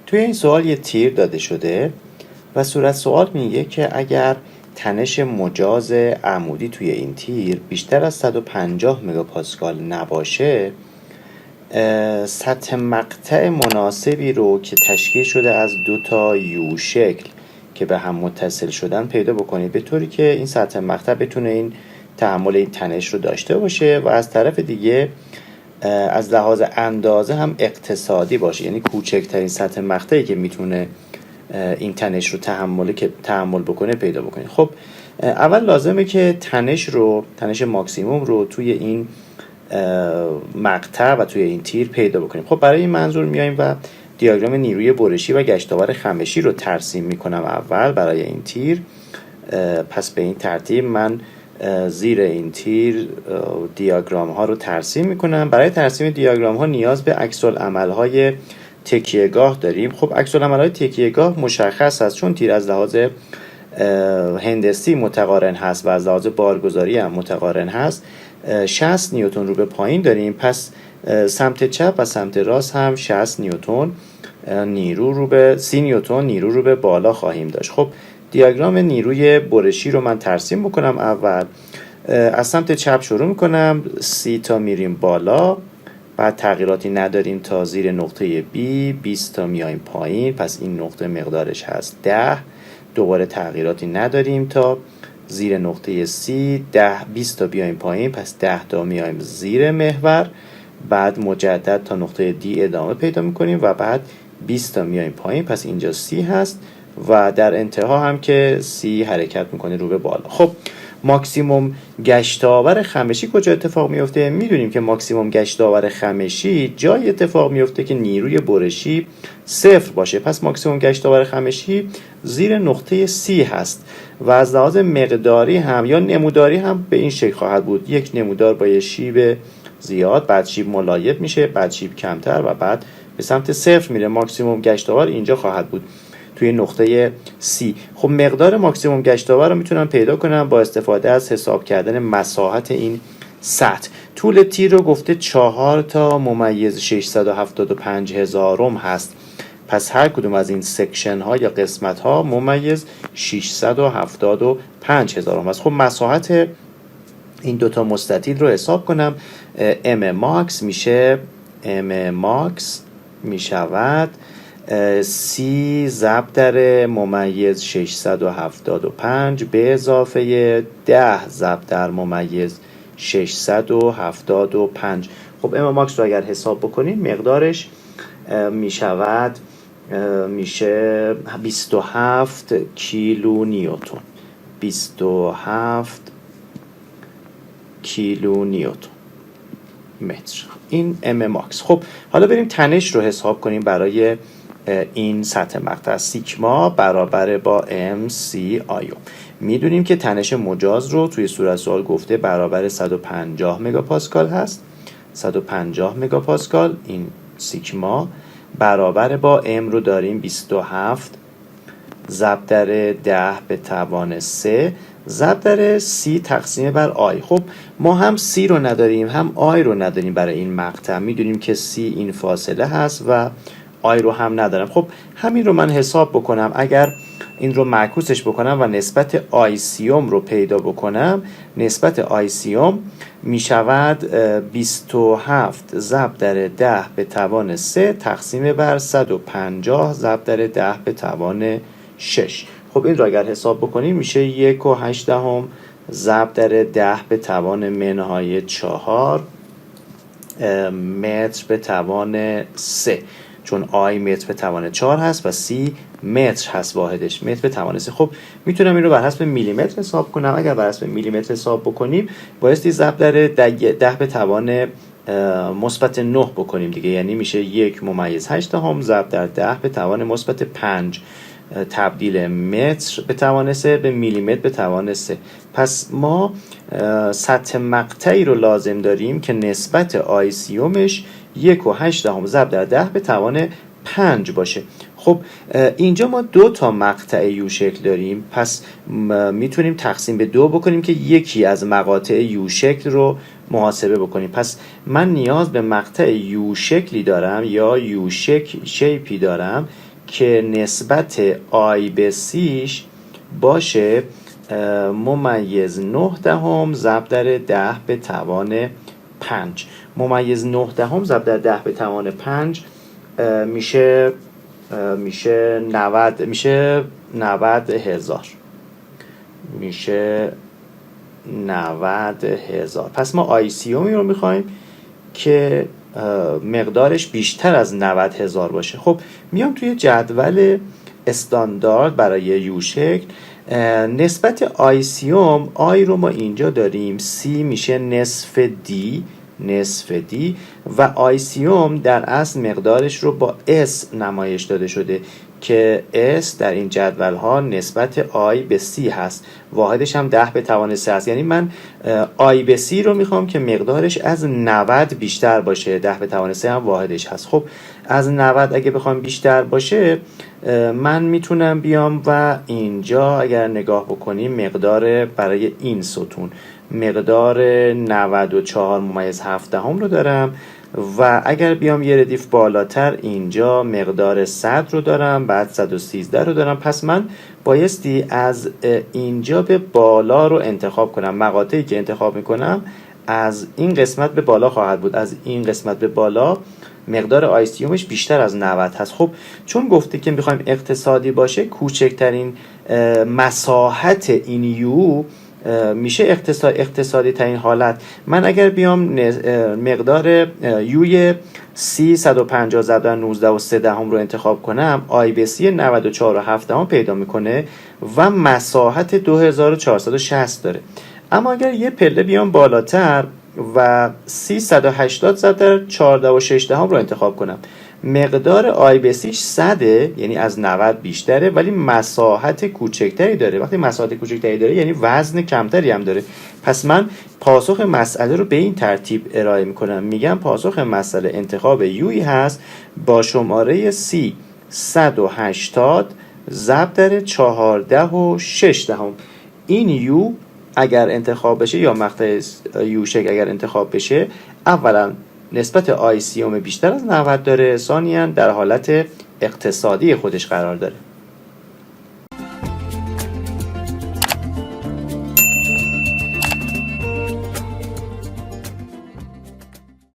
توی این سوال یه تیر داده شده و صورت سوال میگه که اگر تنش مجاز عمودی توی این تیر بیشتر از 150 مگاپاسکال نباشه، سطح مقطع مناسبی رو که تشکیل شده از دو تا یو شکل که به هم متصل شدن پیدا بکنید، به طوری که این سطح مقطع بتونه این تحمل این تنش رو داشته باشه و از طرف دیگه از لحاظ اندازه هم اقتصادی باشه، یعنی کوچکترین سطح مقطعی که میتونه این تنش رو تحمل بکنه پیدا بکنید. خب اول لازمه که تنش ماکسیموم رو توی این مقطع و توی این تیر پیدا بکنیم. خب برای این منظور میایم و دیاگرام نیروی برشی و گشتاور خمشی رو ترسیم میکنم اول برای این تیر. پس به این ترتیب من زیر این تیر دیاگرام ها رو ترسیم میکنم. برای ترسیم دیاگرام ها نیاز به عکس‌العمل های تکیهگاه داریم. خب عکس‌العمل های تکیهگاه مشخص هست، چون تیر از لحاظ هندسی متقارن هست و از لحاظ بارگذاری هم متقارن هست. 60 نیوتن رو به پایین داریم، پس سمت چپ و سمت راست هم 60 نیوتن نیرو رو به 30 نیوتن نیرو رو به بالا خواهیم داشت. خب دیاگرام نیروی برشی رو من ترسیم بکنم. اول از سمت چپ شروع میکنم، 30 تا میریم بالا، بعد تغییراتی نداریم تا زیر نقطه B، 20 تا میایم پایین، پس این نقطه مقدارش هست 10. دوباره تغییراتی نداریم تا زیر نقطه C، 20 تا بیایم پایین، پس 10 تا میایم زیر محور، بعد مجدد تا نقطه D ادامه پیدا میکنیم و بعد 20 تا میایم پایین، پس اینجا C هست و در انتها هم که C حرکت میکنه رو به بالا. خب ماکسیموم گشتاور خمشی کجا اتفاق میفته؟ میدونیم که ماکسیموم گشتاور خمشی جای اتفاق میفته که نیروی برشی 0 باشه. پس ماکسیموم گشتاور خمشی زیر نقطه C هست و از لحاظ مقداری هم یا نموداری هم به این شکل خواهد بود. یک نمودار با یه شیب زیاد، بعد شیب ملایم میشه، بعد شیب کمتر و بعد به سمت 0 میره. ماکسیموم گشتاور اینجا خواهد بود توی نقطه C. خب مقدار ماکسیموم گشتاور رو میتونم پیدا کنم با استفاده از حساب کردن مساحت این سطح. طول تیر رو گفته 4 تا ممیز 675 هزارم هست، پس هر کدوم از این سکشن ها یا قسمت ها ممیز 675 هزارم هست. خب مساحت این دوتا مستطیل رو حساب کنم. M ماکس میشود C ضرب در ممیز 675 به اضافه 10 ضرب در ممیز 675. خب ام ماکس رو اگر حساب بکنیم مقدارش میشه 27 کیلو نیوتن. 27 کیلو نیوتن متر، این ام ماکس. خب حالا بریم تنش رو حساب کنیم برای این سطح مقطع. سیگما برابر با ام سی آیو. میدونیم که تنش مجاز رو توی صورت سوال گفته برابر 150 مگاپاسکال هست. 150 مگاپاسکال این سیگما برابر با ام رو داریم 27 ضرب در 10 به توان 3 ضرب در C تقسیم بر آی. خب ما هم C رو نداریم هم آی رو نداریم برای این مقطع. میدونیم که C این فاصله هست و آی رو هم ندارم. خب همین رو من حساب بکنم. اگر این رو معکوسش بکنم و نسبت آیسیوم رو پیدا بکنم، نسبت آیسیوم می شود 27 ضرب در 10 به توان 3 تقسیم بر 150 ضرب در 10 به توان 6. خب این رو اگر حساب بکنیم میشه 1.8 ضرب در 10 به توان منهای 4 متر به توان 3، چون آی متر به توان 4 هست و سی متر هست واحدش، متر به توان 3. خب میتونم این رو بر حسب میلیمتر حساب کنم. اگر بر حسب میلیمتر حساب بکنیم بایستی ضرب در 10 به توان مثبت 9 بکنیم دیگه، یعنی میشه 1.8 ضرب در 10 به توان مثبت 5 تبدیل متر به توان 3 به میلیمتر به توان 3. پس ما سطح مقطعی رو لازم داریم که نسبت آیسیومش 1.8 ضرب در 10 به توان 5 باشه. خب اینجا ما 2 تا مقطع یو شکل داریم، پس میتونیم تقسیم به 2 بکنیم که یکی از مقاطع یو شکل رو محاسبه بکنیم. پس من نیاز به مقطع یو شکلی دارم یا یو شیپی دارم که نسبت آی به سیش باشه ممیز 9 دهم ضرب در 10 به توان 5. ممیز 9 دهم ضرب در 10 به توان 5 میشه 90 میشه 90,000 میشه 90,000. پس ما آیسیومی رو میخوایم که مقدارش بیشتر از 90,000 باشه. خب میام توی جدول استاندارد برای یو شکل نسبت آیسیوم آی رو ما اینجا داریم، سی میشه نصف دی و آیسیوم در اصل مقدارش رو با اس نمایش داده شده که اس در این جدول ها نسبت آی به سی هست، واحدش هم 10 به توان 3 هست. یعنی من آی به سی رو میخوام که مقدارش از 90 بیشتر باشه، 10 به توان 3 هم واحدش هست. خب از 90 اگه بخوام بیشتر باشه من میتونم بیام و اینجا اگر نگاه بکنیم مقدار برای این ستون مقدار 94.7 رو دارم و اگر بیام یه ردیف بالاتر اینجا مقدار 100 رو دارم، بعد 113 رو دارم. پس من بایستی از اینجا به بالا رو انتخاب کنم. مقاطعی که انتخاب میکنم از این قسمت به بالا خواهد بود، از این قسمت به بالا مقدار آیسیومش بیشتر از 90 هست. خب چون گفته که میخوایم اقتصادی باشه کوچکترین مساحت این یو میشه اقتصادی ترین حالت. من اگر بیام مقدار یوی 150 ضرب در 19 و 3 دهم رو انتخاب کنم، آی به سی 94 و 7 دهم پیدا میکنه و مساحت 2460 داره. اما اگر یه پله بیام بالاتر و 380 ضرب در 14 و 6 دهم رو انتخاب کنم، مقدار آی به سیش 100 یعنی از 90 بیشتره ولی مساحت کوچکتری داره. وقتی مساحت کوچکتری داره یعنی وزن کمتری هم داره. پس من پاسخ مسئله رو به این ترتیب ارائه میکنم، میگم پاسخ مسئله انتخاب یوی هست با شماره سی 180 ضرب در 14 و 6 دهم. این یو اگر انتخاب بشه یا مقطع یو شکل اگر انتخاب بشه، اولا نسبت آیسیوم بیشتر از 90 داره، ثانیاً در حالت اقتصادی خودش قرار داره.